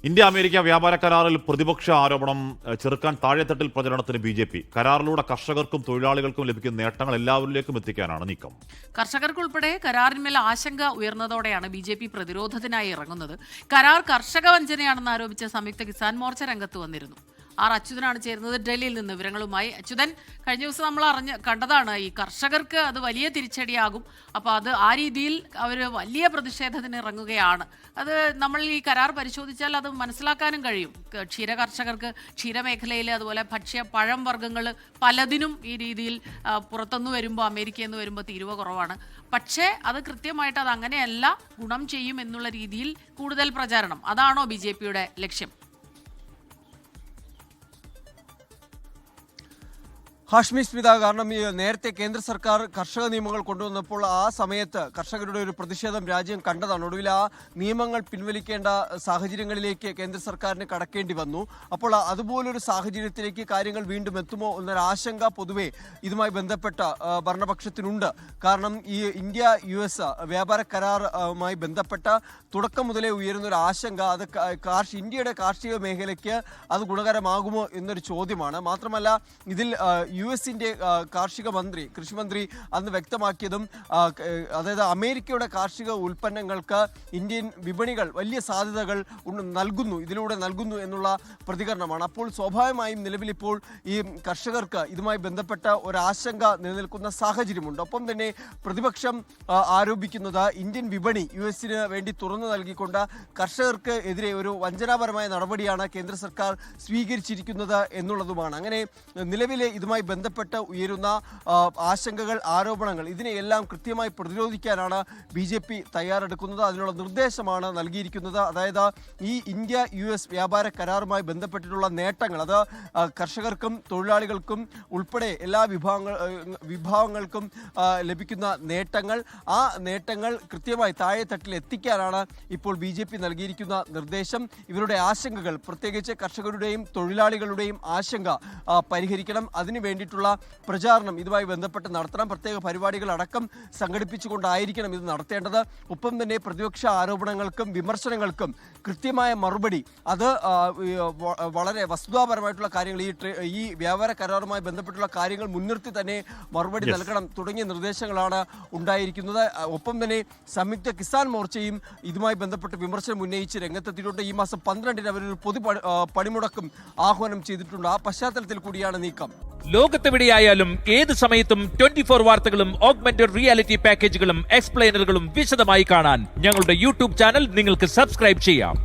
India America വ്യാപാര കരാറിൽ പ്രതിപക്ഷ ആരോപണം ചെറുക്കാൻ താഴെത്തട്ടിൽ പ്രചരണത്തിന് ബി.ജെ.പി. കരാറിലൂടെ കർഷകർക്കും തൊഴിലാളികൾക്കും ലഭിക്കുന്ന നേട്ടങ്ങൾ എല്ലാവരിലേക്കും എത്തിക്കാനാണ് നീക്കം. കർഷകർക്കുൾപ്പെടെ കരാറിന്മേൽ ആശങ്ക ഉയർന്നതോടെയാണ് ബി.ജെ.പി. പ്രതിരോധത്തിനായി ഇറങ്ങുന്നത്. കരാർ കർഷക വഞ്ചനയാണെന്ന് ആരോപിച്ച് സംയുക്ത കിസാൻ മോർച്ച രംഗത്ത് വന്നിരുന്നു. ആർ അച്യുതനാണ് ചേരുന്നത് ഡൽഹിയിൽ നിന്ന് വിവരങ്ങളുമായി. അച്യുതൻ, കഴിഞ്ഞ ദിവസം നമ്മൾ കണ്ടതാണ് ഈ കർഷകർക്ക് അത് വലിയ തിരിച്ചടിയാകും. അപ്പോൾ അത് ആ രീതിയിൽ അവർ വലിയ പ്രതിഷേധത്തിന് ഇറങ്ങുകയാണ്. അത് നമ്മൾ ഈ കരാർ പരിശോധിച്ചാൽ അത് മനസ്സിലാക്കാനും കഴിയും. ക്ഷീര കർഷകർക്ക് ക്ഷീരമേഖലയിൽ അതുപോലെ പഴം വർഗ്ഗങ്ങൾ പലതിനും ഈ രീതിയിൽ പുറത്തുനിന്ന് വരുമ്പോൾ അമേരിക്കയിൽ നിന്ന് വരുമ്പോൾ തീരുവ കുറവാണ്. പക്ഷേ അത് കൃത്യമായിട്ട് അത് അങ്ങനെയല്ല, ഗുണം ചെയ്യും എന്നുള്ള രീതിയിൽ കൂടുതൽ പ്രചാരണം, അതാണോ ബി.ജെ.പിയുടെ ലക്ഷ്യം? ഹാഷ്മി സ്മിത, കാരണം നേരത്തെ കേന്ദ്ര സർക്കാർ കർഷക നിയമങ്ങൾ കൊണ്ടുവന്നപ്പോൾ ആ സമയത്ത് കർഷകരുടെ ഒരു പ്രതിഷേധം രാജ്യം കണ്ടതാണ്. ഒടുവിൽ ആ നിയമങ്ങൾ പിൻവലിക്കേണ്ട സാഹചര്യങ്ങളിലേക്ക് കേന്ദ്ര സർക്കാരിന് കടക്കേണ്ടി വന്നു. അപ്പോൾ അതുപോലൊരു സാഹചര്യത്തിലേക്ക് കാര്യങ്ങൾ വീണ്ടും എത്തുമോ എന്നൊരു ആശങ്ക പൊതുവെ ഇതുമായി ബന്ധപ്പെട്ട ഭരണപക്ഷത്തിനുണ്ട്. കാരണം ഈ ഇന്ത്യ-US വ്യാപാര കരാറുമായി ബന്ധപ്പെട്ട തുടക്കം മുതലേ ഉയരുന്ന ഒരു ആശങ്ക അത് ഇന്ത്യയുടെ കാർഷിക മേഖലയ്ക്ക് അത് ഗുണകരമാകുമോ എന്നൊരു ചോദ്യമാണ്. മാത്രമല്ല ഇതിൽ US-ന്റെ കാർഷിക മന്ത്രി, കൃഷിമന്ത്രി അന്ന് വ്യക്തമാക്കിയതും അതായത് അമേരിക്കയുടെ കാർഷിക ഉൽപ്പന്നങ്ങൾക്ക് ഇന്ത്യൻ വിപണികൾ വലിയ സാധ്യതകൾ ഇതിലൂടെ നൽകുന്നു എന്നുള്ള പ്രതികരണമാണ്. അപ്പോൾ സ്വാഭാവികമായും നിലവിലിപ്പോൾ ഈ കർഷകർക്ക് ഇതുമായി ബന്ധപ്പെട്ട ഒരാശങ്ക നിലനിൽക്കുന്ന സാഹചര്യമുണ്ട്. ഒപ്പം തന്നെ പ്രതിപക്ഷം ആരോപിക്കുന്നത് ഇന്ത്യൻ വിപണി US-ന് വേണ്ടി തുറന്നു നൽകിക്കൊണ്ട് കർഷകർക്ക് എതിരെ ഒരു വഞ്ചനാപരമായ നടപടിയാണ് കേന്ദ്ര സർക്കാർ സ്വീകരിച്ചിരിക്കുന്നത് എന്നുള്ളതുമാണ്. അങ്ങനെ നിലവിലെ ഇതുമായി ബന്ധപ്പെട്ട് ഉയരുന്ന ആശങ്കകൾ, ആരോപണങ്ങൾ ഇതിനെയെല്ലാം കൃത്യമായി പ്രതിരോധിക്കാനാണ് ബി.ജെ.പി. തയ്യാറെടുക്കുന്നത്. അതിനുള്ള നിർദ്ദേശമാണ് നൽകിയിരിക്കുന്നത്. അതായത് ഈ ഇന്ത്യ-US വ്യാപാര കരാറുമായി ബന്ധപ്പെട്ടിട്ടുള്ള നേട്ടങ്ങൾ അത് കർഷകർക്കും തൊഴിലാളികൾക്കും ഉൾപ്പെടെ എല്ലാ വിഭാഗങ്ങൾക്കും ലഭിക്കുന്ന നേട്ടങ്ങൾ, ആ നേട്ടങ്ങൾ കൃത്യമായി താഴെത്തട്ടിൽ എത്തിക്കാനാണ് ഇപ്പോൾ ബി.ജെ.പി. നൽകിയിരിക്കുന്ന നിർദ്ദേശം. ഇവരുടെ ആശങ്കകൾ, പ്രത്യേകിച്ച് കർഷകരുടെയും തൊഴിലാളികളുടെയും ആശങ്ക പരിഹരിക്കണം. അതിനു വേണ്ടിയിട്ടുള്ള പ്രചാരണം ഇതുമായി ബന്ധപ്പെട്ട് നടത്തണം. പ്രത്യേക പരിപാടികൾ അടക്കം സംഘടിപ്പിച്ചുകൊണ്ടായിരിക്കണം ഇത് നടത്തേണ്ടത്. ഒപ്പം തന്നെ പ്രതിപക്ഷ ആരോപണങ്ങൾക്കും വിമർശനങ്ങൾക്കും കൃത്യമായ മറുപടി, അത് വളരെ വസ്തുതാപരമായിട്ടുള്ള കാര്യങ്ങൾ, ഈ വ്യാപാര കരാറുമായി ബന്ധപ്പെട്ടുള്ള കാര്യങ്ങൾ മുൻനിർത്തി തന്നെ മറുപടി നൽകണം തുടങ്ങിയ നിർദ്ദേശങ്ങളാണ് ഉണ്ടായിരിക്കുന്നത്. ഒപ്പം തന്നെ സംയുക്ത കിസാൻ മോർച്ചയും ഇതുമായി ബന്ധപ്പെട്ട് വിമർശനം ഉന്നയിച്ച് രംഗത്തെത്തിയിട്ടുണ്ട്. ഈ മാസം 12-ന് അവരൊരു പൊതു പണിമുടക്കും ആഹ്വാനം ചെയ്തിട്ടുണ്ട്. ആ പശ്ചാത്തലത്തിൽ കൂടിയാണ് നീക്കം. ലോകത്തെവിടെയായാലും ഏത് സമയത്തും 24 വാർത്തകളും ഓഗ്മെന്റഡ് റിയാലിറ്റി പാക്കേജുകളും എക്സ്പ്ലെയിനറുകളും വിശദമായി കാണാൻ ഞങ്ങളുടെ യൂട്യൂബ് ചാനൽ നിങ്ങൾക്ക് സബ്സ്ക്രൈബ് ചെയ്യാം.